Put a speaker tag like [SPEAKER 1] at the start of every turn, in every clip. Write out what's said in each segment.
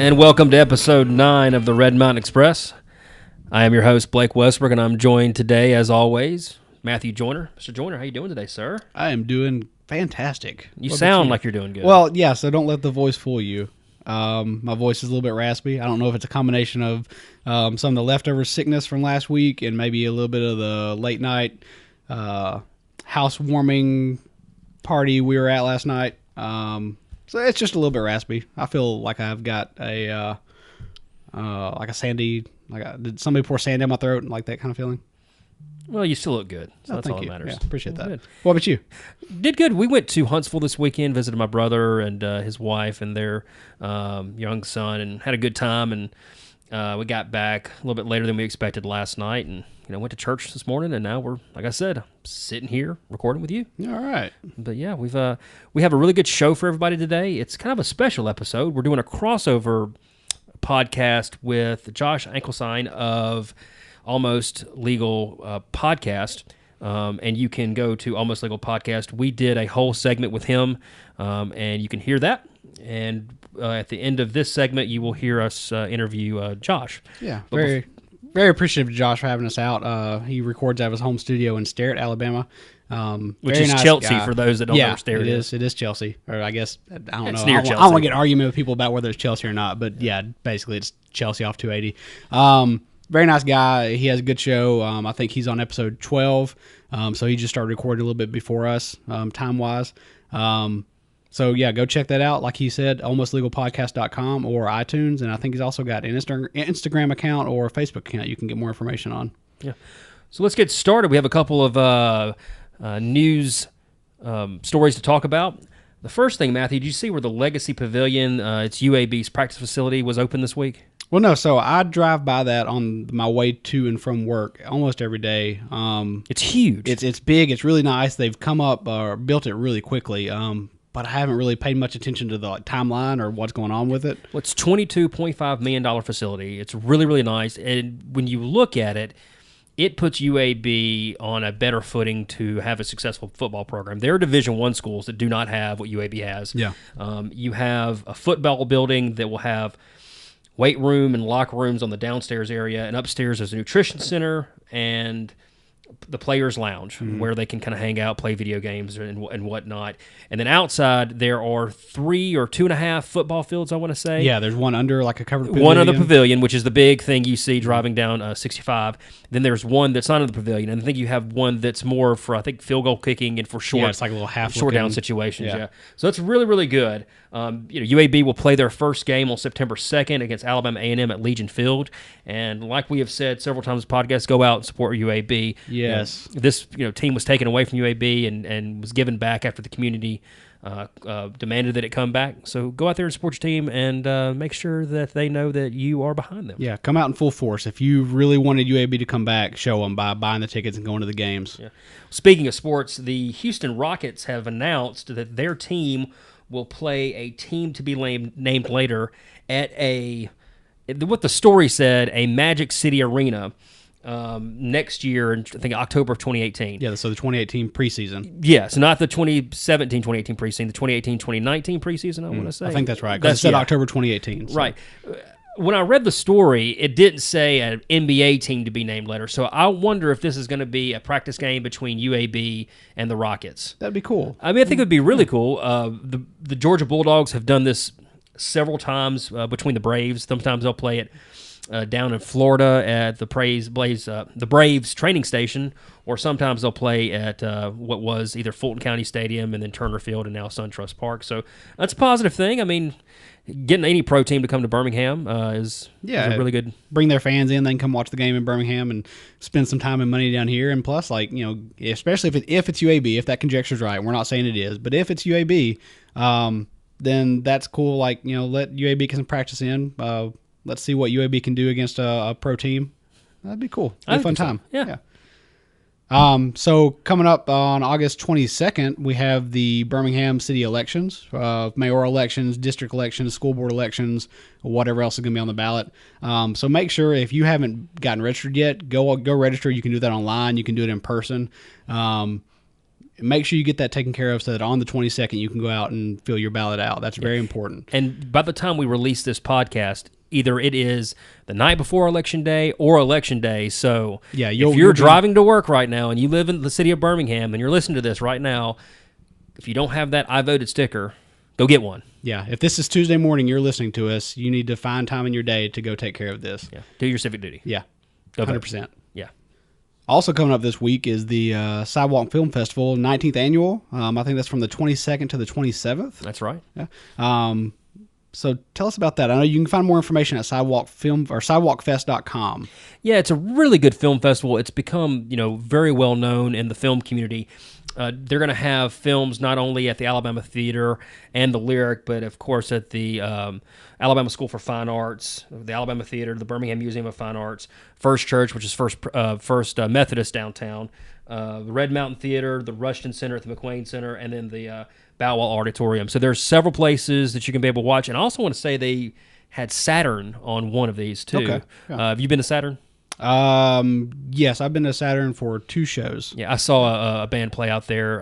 [SPEAKER 1] And welcome to episode 9 of the Red Mountain Express. I am your host, Blake Westbrook, and I'm joined today, as always, Matthew Joyner. Mr. Joyner, how you doing today, sir?
[SPEAKER 2] I am doing fantastic.
[SPEAKER 1] You sound like you're doing good.
[SPEAKER 2] Well, yeah, so don't let the voice fool you. My voice is a little bit raspy. I don't know if it's a combination of some of the leftover sickness from last week and maybe a little bit of the late night housewarming party we were at last night. So it's just a little bit raspy. I feel like I've got a sandy, did somebody pour sand down my throat and like that kind of feeling?
[SPEAKER 1] Well, you still look good, so that's all that matters.
[SPEAKER 2] Yeah, appreciate that.
[SPEAKER 1] Good.
[SPEAKER 2] What about you?
[SPEAKER 1] Did good. We went to Huntsville this weekend, visited my brother and his wife and their young son, and had a good time. And we got back a little bit later than we expected last night, and went to church this morning. And now we're, like I said, sitting here recording with you.
[SPEAKER 2] All right.
[SPEAKER 1] But yeah, we have a really good show for everybody today. It's kind of a special episode. We're doing a crossover podcast with Josh Ankesheiln of Almost Legal Podcast, and you can go to Almost Legal Podcast. We did a whole segment with him, and you can hear that. And at the end of this segment, you will hear us interview Josh.
[SPEAKER 2] Yeah, very appreciative of Josh for having us out. He records out of his home studio in Sterrett, Alabama.
[SPEAKER 1] Which is nice Chelsea guy. For those that don't know where Sterrett
[SPEAKER 2] is. It is Chelsea. Or I guess, I don't know.
[SPEAKER 1] Near
[SPEAKER 2] I don't want to get an argument with people about whether it's Chelsea or not, but yeah, basically it's Chelsea off 280. Very nice guy. He has a good show. I think he's on episode 12. So he just started recording a little bit before us, time-wise. So yeah, go check that out. Like he said, almostlegalpodcast.com or iTunes. And I think he's also got an Instagram account or a Facebook account you can get more information on. Yeah.
[SPEAKER 1] So let's get started. We have a couple of news stories to talk about. The first thing, Matthew, did you see where the Legacy Pavilion, it's UAB's practice facility, was open this week?
[SPEAKER 2] Well, no. So I drive by that on my way to and from work almost every day.
[SPEAKER 1] It's huge.
[SPEAKER 2] It's big. It's really nice. They've come up or built it really quickly. But I haven't really paid much attention to the timeline or what's going on with it.
[SPEAKER 1] Well, it's $22.5 million facility. It's really, really nice. And when you look at it, it puts UAB on a better footing to have a successful football program. There are Division I schools that do not have what UAB has.
[SPEAKER 2] Yeah.
[SPEAKER 1] You have a football building that will have weight room and locker rooms on the downstairs area, and upstairs is a nutrition center and the players' lounge where they can kind of hang out, play video games and whatnot. And then outside there are 3 or 2.5 football fields, I want to say.
[SPEAKER 2] Yeah, there's one under like a covered pavilion.
[SPEAKER 1] One under the pavilion, which is the big thing you see driving down 65. Then there's one that's not in the pavilion, and I think you have one that's more for, I think, field goal kicking and for short,
[SPEAKER 2] it's like a little
[SPEAKER 1] short down situations. Yeah. So it's really, really good. UAB will play their first game on September 2nd against Alabama A&M at Legion Field. And like we have said several times in the podcast, go out and support UAB.
[SPEAKER 2] Yes.
[SPEAKER 1] This team was taken away from UAB and was given back after the community demanded that it come back. So go out there and support your team and make sure that they know that you are behind them.
[SPEAKER 2] Yeah, come out in full force. If you really wanted UAB to come back, show them by buying the tickets and going to the games. Yeah.
[SPEAKER 1] Speaking of sports, the Houston Rockets have announced that their team will play a team to be named later at what the story said, a Magic City Arena next year, in I think October of 2018.
[SPEAKER 2] Yeah, so the 2018 preseason.
[SPEAKER 1] Yes, not the 2017-2018 preseason, the 2018-2019 preseason, I want to say.
[SPEAKER 2] I think that's right, because it said October 2018. So.
[SPEAKER 1] Right. When I read the story, it didn't say an NBA team to be named later, so I wonder if this is going to be a practice game between UAB and the Rockets.
[SPEAKER 2] That'd be cool.
[SPEAKER 1] I mean, I think it would be really cool. The Georgia Bulldogs have done this several times between the Braves. Sometimes they'll play it down in Florida at the Braves training station, or sometimes they'll play at what was either Fulton County Stadium and then Turner Field and now SunTrust Park. So that's a positive thing. I mean, getting any pro team to come to Birmingham is a really good.
[SPEAKER 2] Bring their fans in, they can come watch the game in Birmingham and spend some time and money down here. And plus, especially if it's UAB, if that conjecture is right, we're not saying it is, but if it's UAB, then that's cool. Let UAB get some practice in. Let's see what UAB can do against a pro team. That'd be cool. It'd be a fun time.
[SPEAKER 1] Yeah.
[SPEAKER 2] So coming up on August 22nd, we have the Birmingham city elections, mayoral elections, district elections, school board elections, whatever else is going to be on the ballot. So make sure if you haven't gotten registered yet, go register. You can do that online. You can do it in person. make sure you get that taken care of so that on the 22nd you can go out and fill your ballot out. That's very important.
[SPEAKER 1] And by the time we release this podcast, either it is the night before Election Day or Election Day. So
[SPEAKER 2] yeah,
[SPEAKER 1] if you're driving to work right now and you live in the city of Birmingham and you're listening to this right now, if you don't have that I voted sticker, go get one.
[SPEAKER 2] Yeah, if this is Tuesday morning, you're listening to us, you need to find time in your day to go take care of this.
[SPEAKER 1] Yeah, do your civic duty.
[SPEAKER 2] Yeah,
[SPEAKER 1] go
[SPEAKER 2] 100%.
[SPEAKER 1] Vote. Yeah.
[SPEAKER 2] Also coming up this week is the Sidewalk Film Festival, 19th annual. I think that's from the 22nd to the 27th.
[SPEAKER 1] That's right.
[SPEAKER 2] Yeah. So tell us about that. I know you can find more information at sidewalkfest.com.
[SPEAKER 1] Yeah, it's a really good film festival. It's become, very well known in the film community. They're going to have films not only at the Alabama Theater and the Lyric, but of course at the Alabama School for Fine Arts, the Alabama Theater, the Birmingham Museum of Fine Arts, First Church, which is First Methodist downtown, the Red Mountain Theater, the Rushton Center at the McWayne Center, and then the Bowell Auditorium. So there's several places that you can be able to watch. And I also want to say they had Saturn on one of these too.
[SPEAKER 2] Okay. Yeah.
[SPEAKER 1] Have you been to Saturn?
[SPEAKER 2] Yes, I've been to Saturn for 2 shows.
[SPEAKER 1] Yeah, I saw a band play out there.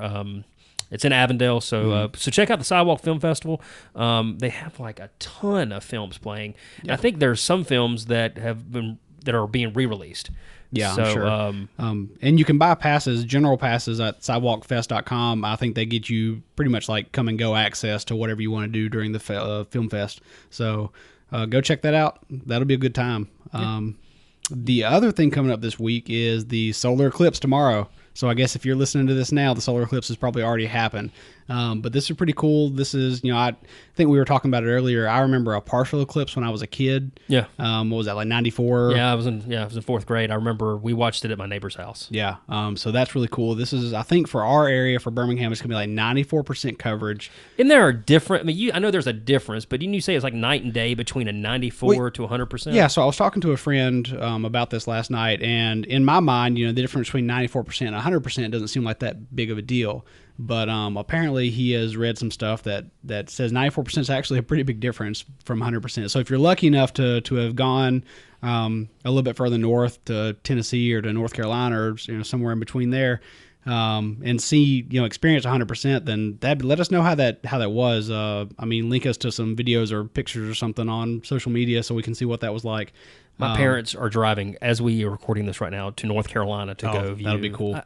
[SPEAKER 1] It's in Avondale, so so check out the Sidewalk Film Festival. They have like a ton of films playing. Yeah. I think there's some films that are being re-released.
[SPEAKER 2] Yeah,
[SPEAKER 1] so,
[SPEAKER 2] I'm sure. And you can buy passes, general passes at sidewalkfest.com. I think they get you pretty much like come and go access to whatever you want to do during the film fest. So go check that out. That'll be a good time. Yeah. The other thing coming up this week is the solar eclipse tomorrow. So I guess if you're listening to this now, the solar eclipse has probably already happened. But this is pretty cool. This is, I think we were talking about it earlier. I remember a partial eclipse when I was a kid.
[SPEAKER 1] Yeah.
[SPEAKER 2] What was that, like 94?
[SPEAKER 1] Yeah, I was in 4th grade. I remember we watched it at my neighbor's house.
[SPEAKER 2] Yeah. So that's really cool. This is, I think for our area, for Birmingham, it's going to be like 94% coverage.
[SPEAKER 1] And there are different, I know there's a difference, but didn't you say it's like night and day between a 94 to 100%?
[SPEAKER 2] Yeah. So I was talking to a friend about this last night, and in my mind, the difference between 94% and 100% doesn't seem like that big of a deal. But apparently he has read some stuff that says 94% is actually a pretty big difference from 100%. So if you're lucky enough to have gone a little bit further north to Tennessee or to North Carolina or somewhere in between there and see experience 100%, then let us know how that was. Link us to some videos or pictures or something on social media so we can see what that was like.
[SPEAKER 1] My parents are driving as we are recording this right now to North Carolina to go view.
[SPEAKER 2] That'll be cool.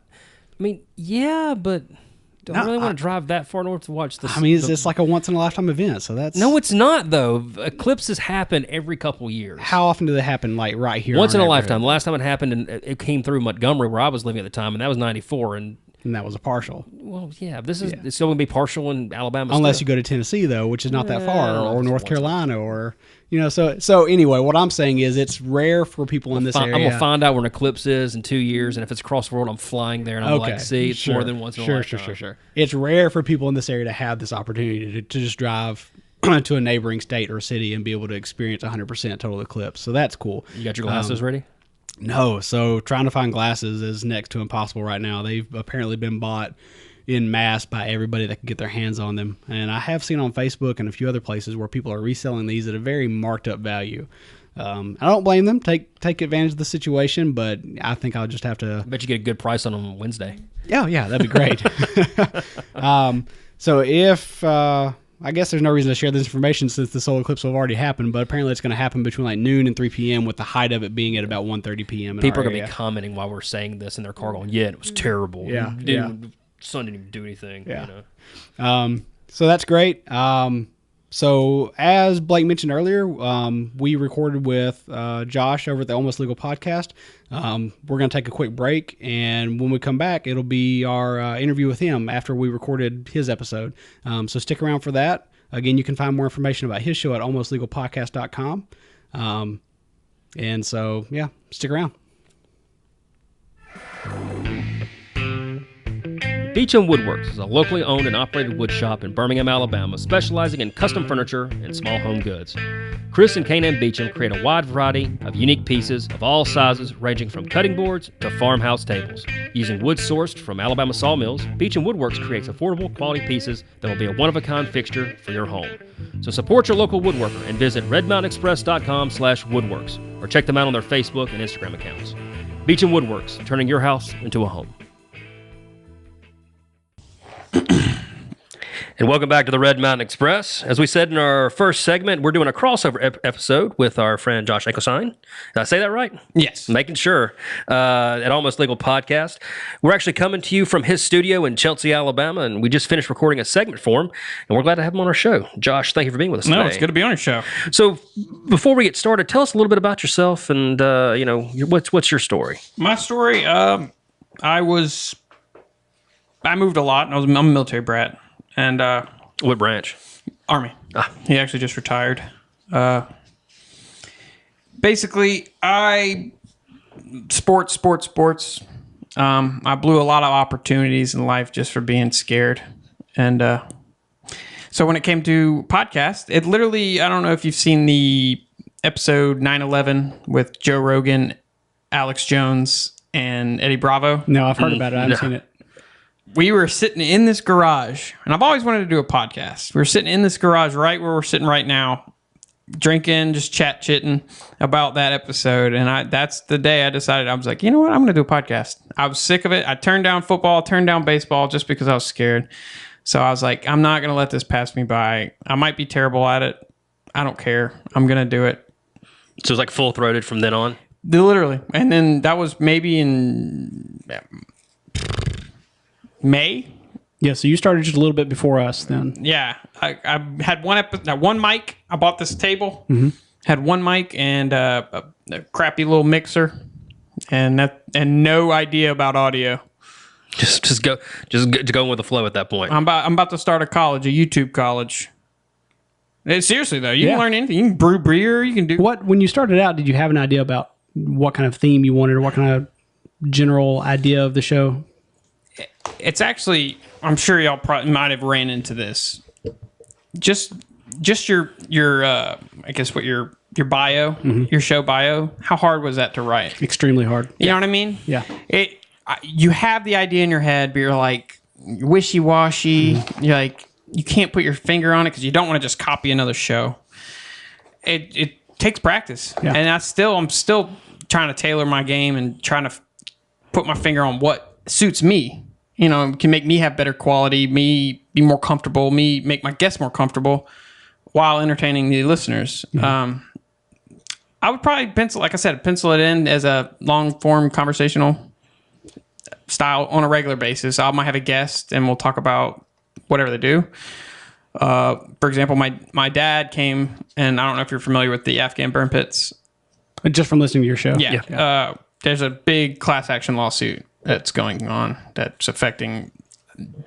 [SPEAKER 1] Yeah, but. Don't really want to drive that far north to watch this.
[SPEAKER 2] It's like a once-in-a-lifetime event, so that's...
[SPEAKER 1] No, it's not, though. Eclipses happen every couple years.
[SPEAKER 2] How often do they happen, like, right here?
[SPEAKER 1] Once in a lifetime. The last time it happened, and it came through Montgomery, where I was living at the time, and that was 94, and
[SPEAKER 2] that was a partial.
[SPEAKER 1] Well, yeah, it's still going to be partial in Alabama.
[SPEAKER 2] Unless you go to Tennessee, though, which is not that far, or North Carolina, or... So anyway, what I'm saying is it's rare for people in this area.
[SPEAKER 1] I'm going to find out where an eclipse is in 2 years, and if it's across the world, I'm flying there, and I'm like, see, it's more than once in a lifetime.
[SPEAKER 2] Sure. It's rare for people in this area to have this opportunity to just drive to a neighboring state or city and be able to experience 100% total eclipse. So that's cool.
[SPEAKER 1] You got your glasses ready?
[SPEAKER 2] No, so trying to find glasses is next to impossible right now. They've apparently been bought in mass by everybody that can get their hands on them. And I have seen on Facebook and a few other places where people are reselling these at a very marked up value. I don't blame them. Take advantage of the situation, but I think I'll just have to...
[SPEAKER 1] I bet you get a good price on them on Wednesday.
[SPEAKER 2] Yeah, that'd be great. So if... I guess there's no reason to share this information since the solar eclipse will have already happened, but apparently it's going to happen between like noon and 3 p.m. with the height of it being at about 1:30 p.m.
[SPEAKER 1] People are going to be commenting while we're saying this in their car going, it was terrible.
[SPEAKER 2] Yeah.
[SPEAKER 1] Sun didn't even do anything.
[SPEAKER 2] Yeah. So that's great. So as Blake mentioned earlier, we recorded with Josh over at the Almost Legal podcast. We're going to take a quick break, and when we come back, it'll be our interview with him after we recorded his episode. So stick around for that. Again, you can find more information about his show at almostlegalpodcast.com. And so, stick around.
[SPEAKER 1] Beecham Woodworks is a locally owned and operated wood shop in Birmingham, Alabama, specializing in custom furniture and small home goods. Chris and K&M Beecham create a wide variety of unique pieces of all sizes, ranging from cutting boards to farmhouse tables. Using wood sourced from Alabama sawmills, Beecham Woodworks creates affordable quality pieces that will be a one-of-a-kind fixture for your home. So support your local woodworker and visit redmountainexpress.com/woodworks or check them out on their Facebook and Instagram accounts. Beecham Woodworks, turning your house into a home. And welcome back to the Red Mountain Express. As we said in our first segment, we're doing a crossover episode with our friend Josh Ankesheiln. Did I say that right?
[SPEAKER 2] Yes.
[SPEAKER 1] Making sure. At Almost Legal Podcast. We're actually coming to you from his studio in Chelsea, Alabama, and we just finished recording a segment for him, and we're glad to have him on our show. Josh, thank you for being with us today.
[SPEAKER 3] No, it's good to be on your show.
[SPEAKER 1] So before we get started, tell us a little bit about yourself and, what's your story?
[SPEAKER 3] My story, I moved a lot. I'm a military brat. And
[SPEAKER 1] What branch?
[SPEAKER 3] Army. He actually just retired. Basically, sports. I blew a lot of opportunities in life just for being scared. And so when it came to podcast, it literally, I don't know if you've seen the episode 9/11 with Joe Rogan, Alex Jones, and Eddie Bravo.
[SPEAKER 2] No, I've heard about it. I haven't seen it.
[SPEAKER 3] We were sitting in this garage, and I've always wanted to do a podcast. We were sitting in this garage right where we're sitting right now, drinking, just chat-chitting about that episode. And that's the day I decided, I was like, you know what? I'm going to do a podcast. I was sick of it. I turned down football, turned down baseball just because I was scared. So I was like, I'm not going to let this pass me by. I might be terrible at it. I don't care. I'm going to do it.
[SPEAKER 1] So it was like full-throated from then on?
[SPEAKER 3] Literally. And then that was maybe in May.
[SPEAKER 2] Yeah, so you started just a little bit before us then.
[SPEAKER 3] Yeah, I had one mic. I bought this table.
[SPEAKER 2] Mm-hmm.
[SPEAKER 3] Had one mic and a crappy little mixer, and no idea about audio.
[SPEAKER 1] Just go with the flow at that point.
[SPEAKER 3] I'm about to start a YouTube college. Seriously though, you can learn anything. You can brew beer. You can do
[SPEAKER 2] When you started out, did you have an idea about what kind of theme you wanted, or what kind of general idea of the show?
[SPEAKER 3] It's actually, I'm sure y'all probably might have ran into this. Just your I guess what your bio, your show bio. How hard was that to write?
[SPEAKER 2] Extremely hard.
[SPEAKER 3] You know what I mean?
[SPEAKER 2] Yeah.
[SPEAKER 3] You have the idea in your head, but you're like wishy-washy. You're like, you can't put your finger on it because you don't want to just copy another show. It takes practice, and I'm still trying to tailor my game and trying to put my finger on what suits me. You know, can make me have better quality, me be more comfortable, me make my guests more comfortable while entertaining the listeners. I would probably pencil it in as a long form conversational style on a regular basis. I might have a guest and we'll talk about whatever they do. For example, my dad came, and I don't know if you're familiar with the Afghan burn pits.
[SPEAKER 2] Just from listening to your show.
[SPEAKER 3] Yeah. There's a big class action lawsuit that's going on that's affecting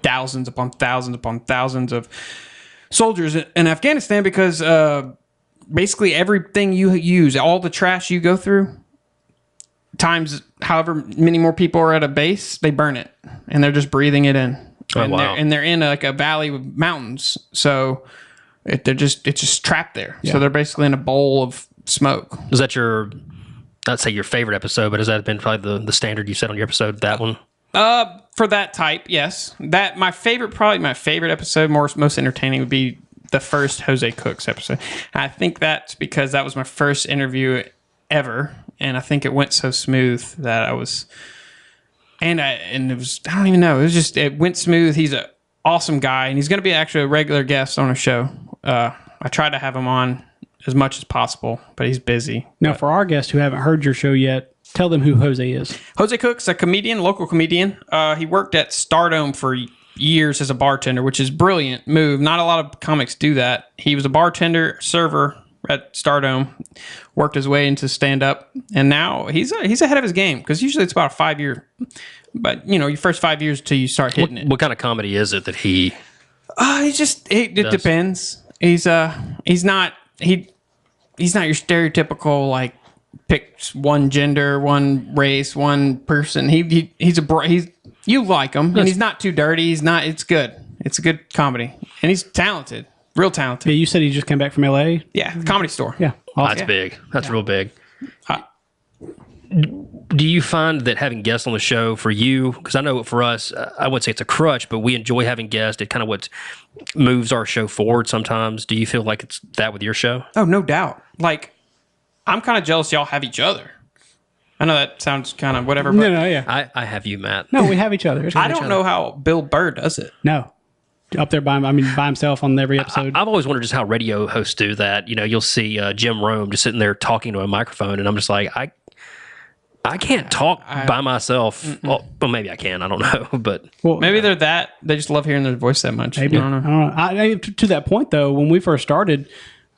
[SPEAKER 3] thousands upon thousands of soldiers in Afghanistan because basically everything you use, all the trash you go through, times however many more people are at a base, they burn it and they're just breathing it in. And they're in like a valley with mountains, so it's just trapped there. So they're basically in a bowl of smoke.
[SPEAKER 1] Is that not say your favorite episode, but has that been probably the standard you set on your episode, that one?
[SPEAKER 3] For that type, yes. That my favorite episode, most entertaining, would be the first Jose Cooks episode. I think that's because that was my first interview ever, and I think it went so smooth that I was, and it was, I don't even know, it went smooth. He's an awesome guy, and he's going to be actually a regular guest on a show. I tried to have him on as much as possible, but he's busy.
[SPEAKER 2] Now, for our guests who haven't heard your show yet, tell them who Jose is.
[SPEAKER 3] Jose Cook's a comedian, local comedian. He worked at Stardome for years as a bartender, which is a brilliant move. Not a lot of comics do that. He was a bartender, server at Stardome, worked his way into stand-up, and now he's ahead of his game, because usually it's about a 5-year. But, your first 5 years till you start hitting it.
[SPEAKER 1] What kind of comedy is it that he...
[SPEAKER 3] It depends. He's not your stereotypical, like, picks one gender, one race, one person. You like him, and he's not too dirty. It's good. It's a good comedy, and he's talented, real talented.
[SPEAKER 2] Yeah, you said he just came back from L.A.
[SPEAKER 3] Yeah, Comedy Store.
[SPEAKER 2] Yeah,
[SPEAKER 1] awesome. That's big. That's real big. Do you find that having guests on the show for you, because I know for us, I wouldn't say it's a crutch, but we enjoy having guests. It kind of what moves our show forward sometimes. Do you feel like it's that with your show?
[SPEAKER 3] Oh, no doubt. Like, I'm kind of jealous y'all have each other. I know that sounds kind of whatever. But
[SPEAKER 2] No, yeah.
[SPEAKER 1] I have you, Matt.
[SPEAKER 2] No, we have each other.
[SPEAKER 3] I don't know how Bill Burr does it.
[SPEAKER 2] No. up there by himself on every episode.
[SPEAKER 1] I've always wondered just how radio hosts do that. You'll see Jim Rome just sitting there talking to a microphone, and I'm just like, I can't talk by myself. Well, maybe I can. I don't know, but
[SPEAKER 3] maybe they just love hearing their voice that much.
[SPEAKER 2] Maybe.
[SPEAKER 3] I don't know.
[SPEAKER 2] To that point, though, when we first started,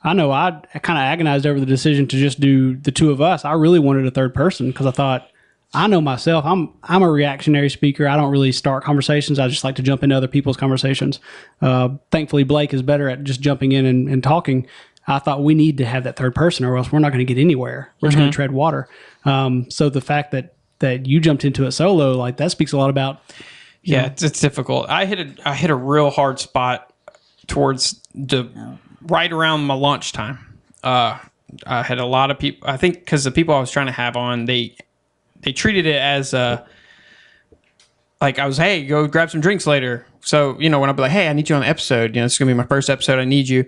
[SPEAKER 2] I know I kind of agonized over the decision to just do the two of us. I really wanted a third person because I thought, I know myself. I'm a reactionary speaker. I don't really start conversations. I just like to jump into other people's conversations. Thankfully, Blake is better at just jumping in and talking. I thought we need to have that third person, or else we're not going to get anywhere. We're just going to tread water. So the fact that you jumped into it solo, like that speaks a lot about.
[SPEAKER 3] Yeah, it's difficult. I hit a real hard spot towards right around my lunchtime. I had a lot of people. I think because the people I was trying to have on, they treated it as like I was, hey, go grab some drinks later. So, when I'd be like, hey, I need you on the episode. This is going to be my first episode. I need you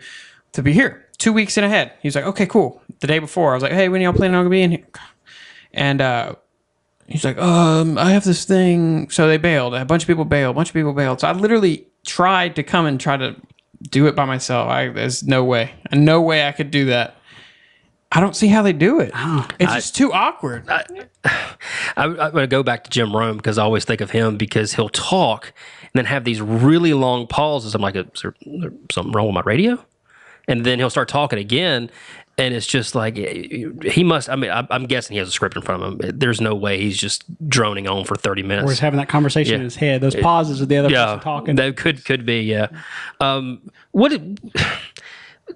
[SPEAKER 3] to be here 2 weeks in ahead. He's like, okay, cool. The day before, I was like, hey, when y'all planning on being here? And he's like, I have this thing. So they bailed. A bunch of people bailed. So I literally tried to come and try to do it by myself. There's no way I could do that. I don't see how they do it. It's just too awkward.
[SPEAKER 1] I'm going to go back to Jim Rome because I always think of him because he'll talk and then have these really long pauses. I'm like, is there something wrong with my radio? And then he'll start talking again, and it's just like he must. I'm guessing he has a script in front of him. There's no way he's just droning on for 30 minutes.
[SPEAKER 2] Or he's having that conversation in his head. Those pauses of the other person talking.
[SPEAKER 1] That could be, yeah.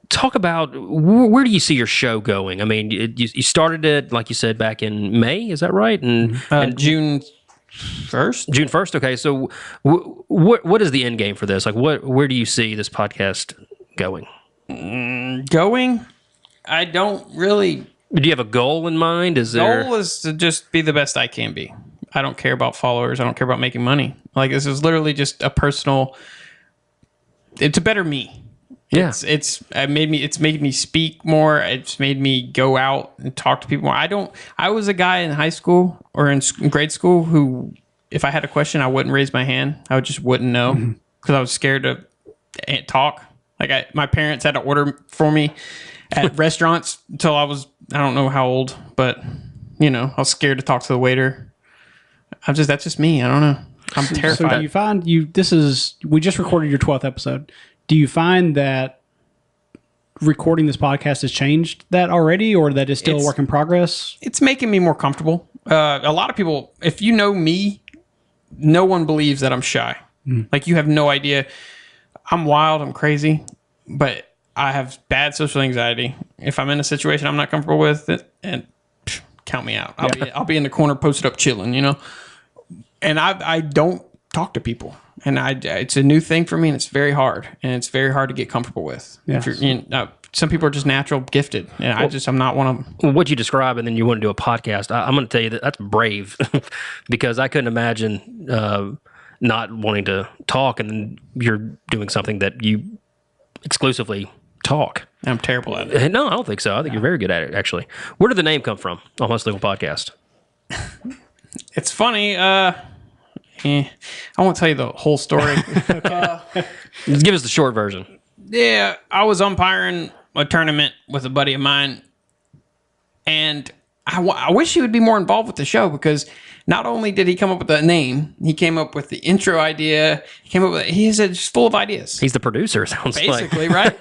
[SPEAKER 1] Talk about where do you see your show going? I mean, you started it, like you said, back in May. Is that right? And
[SPEAKER 3] June 1st.
[SPEAKER 1] June 1st. Okay. So what is the end game for this? Like, where do you see this podcast going?
[SPEAKER 3] I don't really.
[SPEAKER 1] Do you have a goal in mind?
[SPEAKER 3] Goal is to just be the best I can be. I don't care about followers. I don't care about making money. Like, this is literally just a personal. It's a better me.
[SPEAKER 1] Yeah.
[SPEAKER 3] It's made me speak more. It's made me go out and talk to people more. I was a guy in high school or in grade school who, if I had a question, I wouldn't raise my hand. I just wouldn't know because I was scared to talk. Like my parents had to order for me at restaurants until I was, I don't know how old, but I was scared to talk to the waiter. That's just me. I don't know. I'm terrified.
[SPEAKER 2] So do you find we just recorded your 12th episode. Do you find that recording this podcast has changed that already, or that is still a work in progress?
[SPEAKER 3] It's making me more comfortable. A lot of people, if you know me, no one believes that I'm shy. Like, you have no idea. I'm wild. I'm crazy, but I have bad social anxiety. If I'm in a situation I'm not comfortable with, and count me out. I'll be in the corner, posted up, chilling. And I don't talk to people. And it's a new thing for me, and it's very hard. And it's very hard to get comfortable with. Yes. Some people are just natural gifted, and I'm not one of them.
[SPEAKER 1] What you describe, and then you want to do a podcast, I'm going to tell you that's brave because I couldn't imagine not wanting to talk, and then you're doing something that you exclusively talk.
[SPEAKER 3] I'm terrible at it.
[SPEAKER 1] No, I don't think so. I think you're very good at it, actually. Where did the name come from, Almost Legal Podcast?
[SPEAKER 3] It's funny. I won't tell you the whole story.
[SPEAKER 1] Just give us the short version.
[SPEAKER 3] Yeah, I was umpiring a tournament with a buddy of mine, and I wish he would be more involved with the show because not only did he come up with the name, he came up with the intro idea. He's just full of ideas.
[SPEAKER 1] He's the producer, sounds
[SPEAKER 3] basically, right?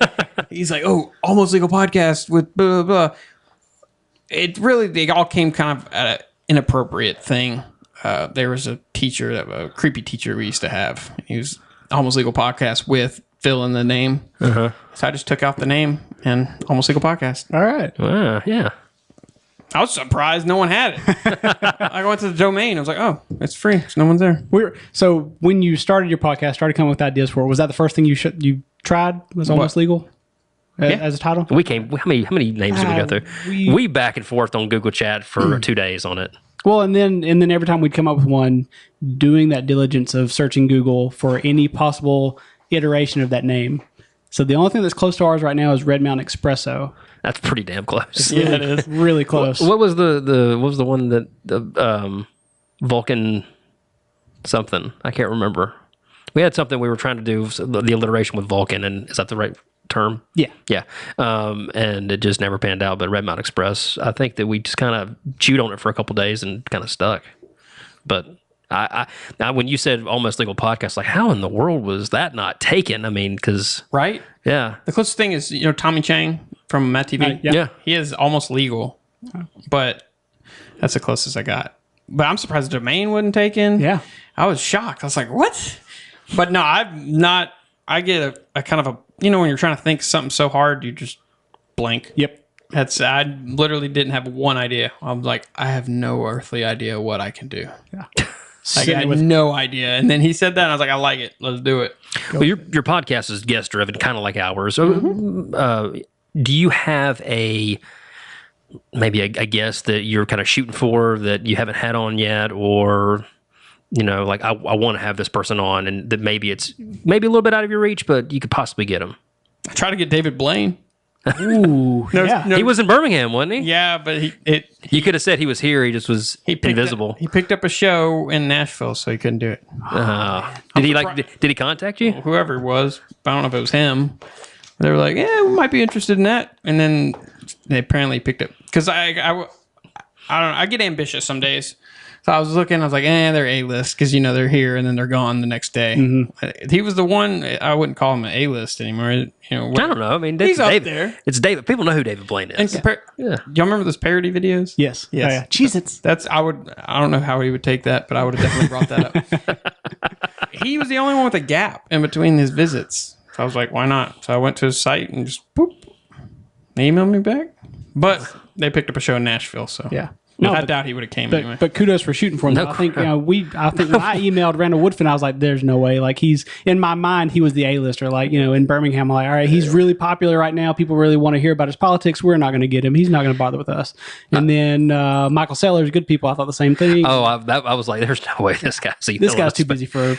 [SPEAKER 3] He's like, Almost Legal Podcast with blah, blah, blah. They all came kind of at an inappropriate thing. There was a creepy teacher we used to have. He was Almost Legal Podcast with fill in the name. So I just took out the name and Almost Legal Podcast.
[SPEAKER 2] All right.
[SPEAKER 1] Yeah.
[SPEAKER 3] I was surprised no one had it. I went to the domain. I was like, it's free. So no one's there.
[SPEAKER 2] So when you started your podcast, started coming with ideas for it, was that the first thing you tried? Was Almost Legal as a title?
[SPEAKER 1] How many names did we go through? We back and forth on Google Chat for 2 days on it.
[SPEAKER 2] Well, and then every time we'd come up with one, doing that diligence of searching Google for any possible iteration of that name. So the only thing that's close to ours right now is Red Mountain Espresso.
[SPEAKER 1] That's pretty damn close.
[SPEAKER 2] It is really close.
[SPEAKER 1] What was the one that Vulcan something? I can't remember. We had something we were trying to do, the alliteration with Vulcan, and is that the right term?
[SPEAKER 2] Yeah.
[SPEAKER 1] Yeah. And it just never panned out. But Red Mountain Express, I think that we just kind of chewed on it for a couple days and kind of stuck. But I when you said Almost Legal Podcast, like, how in the world was that not taken? I mean, because...
[SPEAKER 3] Right?
[SPEAKER 1] Yeah.
[SPEAKER 3] The closest thing is, Tommy Chang from Matt TV.
[SPEAKER 1] Yeah.
[SPEAKER 3] He is Almost Legal, but that's the closest I got. But I'm surprised the domain wasn't taken.
[SPEAKER 2] Yeah.
[SPEAKER 3] I was shocked. I was like, what? But no, I'm not. I get a kind of a, when you're trying to think something so hard, you just blank.
[SPEAKER 2] Yep.
[SPEAKER 3] I literally didn't have one idea. I'm like, I have no earthly idea what I can do.
[SPEAKER 2] Yeah.
[SPEAKER 3] Like, I had no idea. And then he said that, and I was like, I like it. Let's do it.
[SPEAKER 1] Well, your podcast is guest driven, kind of like ours. So, do you have maybe a guest that you're kind of shooting for that you haven't had on yet, or like I want to have this person on, and that maybe it's a little bit out of your reach, but you could possibly get him?
[SPEAKER 3] I tried to get David Blaine.
[SPEAKER 2] Ooh,
[SPEAKER 1] He was in Birmingham, wasn't he?
[SPEAKER 3] Yeah, but
[SPEAKER 1] You could have said he was here. He just was invisible.
[SPEAKER 3] He picked up a show in Nashville, so he couldn't do it.
[SPEAKER 1] Did he contact you?
[SPEAKER 3] Whoever it was, I don't know if it was him. They were like, "Yeah, we might be interested in that," and then they apparently picked up because I don't know. I get ambitious some days. So I was looking, I was like, they're A-list because, they're here and then they're gone the next day. Mm-hmm. He was the one, I wouldn't call him an A-list anymore. I
[SPEAKER 1] don't know. I mean,
[SPEAKER 3] he's
[SPEAKER 1] David,
[SPEAKER 3] up there.
[SPEAKER 1] It's David. People know who David Blaine is.
[SPEAKER 3] Y'all remember those parody videos?
[SPEAKER 2] Yes.
[SPEAKER 3] Yes.
[SPEAKER 2] Oh, yeah. Jesus.
[SPEAKER 3] I don't know how he would take that, but I would have definitely brought that up. He was the only one with a gap in between his visits. So I was like, why not? So I went to his site and just, boop, they emailed me back. But they picked up a show in Nashville, so.
[SPEAKER 2] Yeah.
[SPEAKER 3] No, I doubt he would have came anyway.
[SPEAKER 2] But kudos for shooting for him.
[SPEAKER 1] No,
[SPEAKER 2] I think when I emailed Randall Woodfin, I was like, "There's no way." Like, he's in my mind, he was the A-lister. Like, in Birmingham, I'm like, all right, he's really popular right now. People really want to hear about his politics. We're not going to get him. He's not going to bother with us. And then Michael Sellers, good people. I thought the same thing.
[SPEAKER 1] Oh, I was like, "There's no way this guy's
[SPEAKER 2] too busy for."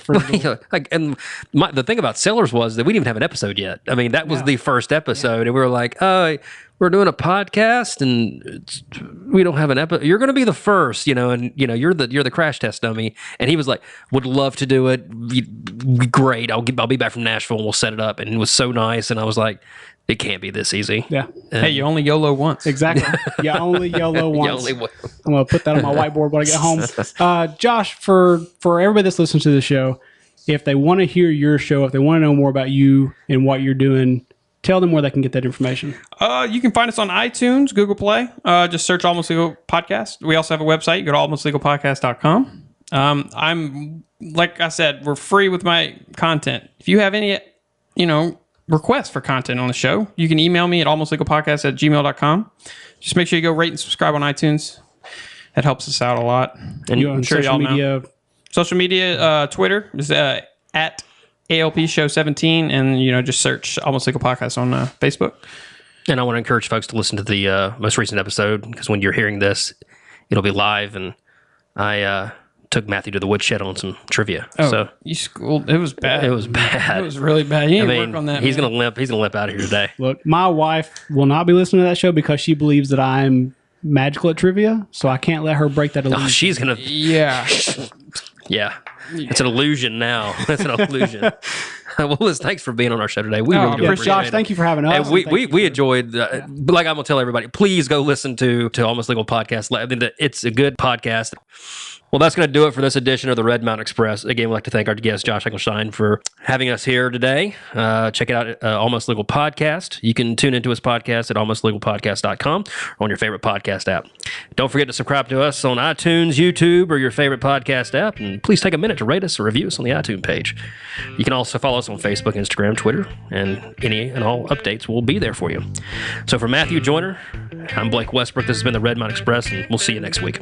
[SPEAKER 1] And the thing about Sellers was that we didn't even have an episode yet. I mean, that was the first episode, and we were like, "Oh, we're doing a podcast, and we don't have an episode. You're going to be the first, and you're the crash test dummy." And he was like, "Would love to do it. Great. I'll be back from Nashville and we'll set it up." And it was so nice. And I was like, "It can't be this easy."
[SPEAKER 2] Yeah.
[SPEAKER 3] Hey, you only YOLO once.
[SPEAKER 2] Exactly. You only YOLO once. I'm going to put that on my whiteboard when I get home. Josh, for everybody that's listening to the show, if they want to hear your show, if they want to know more about you and what you're doing, tell them where they can get that information.
[SPEAKER 3] You can find us on iTunes, Google Play. Just search Almost Legal Podcast. We also have a website. You go to almostlegalpodcast.com. I'm, like I said, we're free with my content. If you have any, requests for content on the show, you can email me at almostlegalpodcast@gmail.com. Just make sure you go rate and subscribe on iTunes. That helps us out a lot.
[SPEAKER 2] And you on social media?
[SPEAKER 3] Social media, Twitter is at ALP Show 17, and just search Almost Legal Podcast on Facebook.
[SPEAKER 1] And I want to encourage folks to listen to the most recent episode, because when you're hearing this, it'll be live. And I took Matthew to the woodshed on some trivia.
[SPEAKER 3] Oh,
[SPEAKER 1] so
[SPEAKER 3] you schooled. It was bad.
[SPEAKER 1] It was bad.
[SPEAKER 3] It was really bad. You need to work on that.
[SPEAKER 1] He's gonna limp. He's gonna limp out of here today.
[SPEAKER 2] Look, my wife will not be listening to that show because she believes that I'm magical at trivia, so I can't let her break that illusion.
[SPEAKER 1] Oh, she's gonna.
[SPEAKER 3] Yeah.
[SPEAKER 1] Yeah. It's an illusion now. That's an illusion. Well, Liz, thanks for being on our show today. We really do appreciate
[SPEAKER 2] Josh,
[SPEAKER 1] it.
[SPEAKER 2] thank you for having us.
[SPEAKER 1] And we enjoyed, but like I'm going to tell everybody, please go listen to Almost Legal Podcast. I mean, it's a good podcast. Well, that's going to do it for this edition of the Red Mountain Express. Again, we'd like to thank our guest, Josh Ankesheiln, for having us here today. Check it out, Almost Legal Podcast. You can tune into his podcast at almostlegalpodcast.com or on your favorite podcast app. Don't forget to subscribe to us on iTunes, YouTube, or your favorite podcast app. And please take a minute to rate us or review us on the iTunes page. You can also follow us on Facebook, Instagram, Twitter, and any and all updates will be there for you. So for Matthew Joyner, I'm Blake Westbrook. This has been the Red Mountain Express, and we'll see you next week.